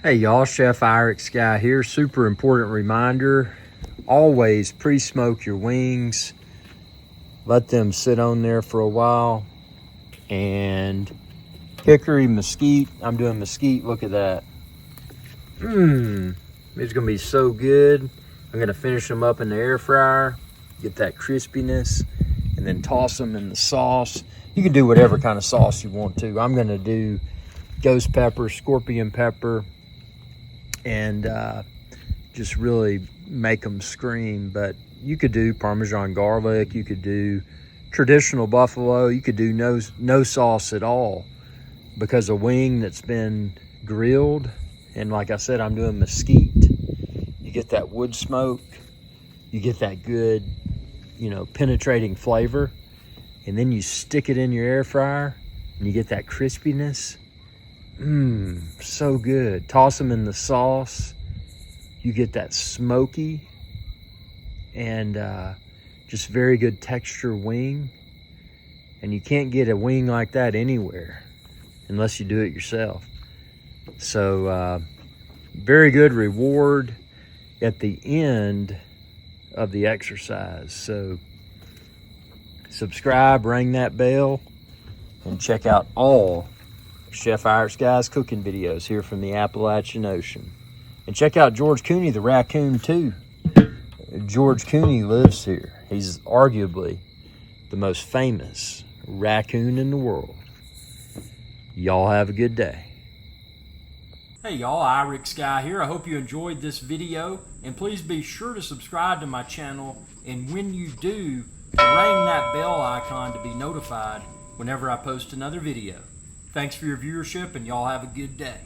Hey y'all, Chef IrixGuy here. Super important reminder, always pre-smoke your wings. Let them sit on there for a while. And hickory, mesquite, I'm doing mesquite, look at that. It's gonna be so good. I'm gonna finish them up in the air fryer, get that crispiness, and then toss them in the sauce. You can do whatever kind of sauce you want to. I'm gonna do ghost pepper, scorpion pepper, and just really make them scream. But you could do Parmesan garlic, you could do traditional buffalo, you could do no sauce at all, because a wing that's been grilled, and like I said, I'm doing mesquite, you get that wood smoke, you get that good, penetrating flavor, and then you stick it in your air fryer and you get that crispiness. So good. Toss them in the sauce. You get that smoky and just very good texture wing. And you can't get a wing like that anywhere unless you do it yourself. So very good reward at the end of the exercise. So subscribe, ring that bell, and check out all Chef IrixGuy's cooking videos here from the Appalachian Ocean. And check out George Cooney, the raccoon, too. George Cooney lives here. He's arguably the most famous raccoon in the world. Y'all have a good day. Hey y'all, IrixGuy here. I hope you enjoyed this video, and please be sure to subscribe to my channel, and when you do, ring that bell icon to be notified whenever I post another video. Thanks for your viewership, and y'all have a good day.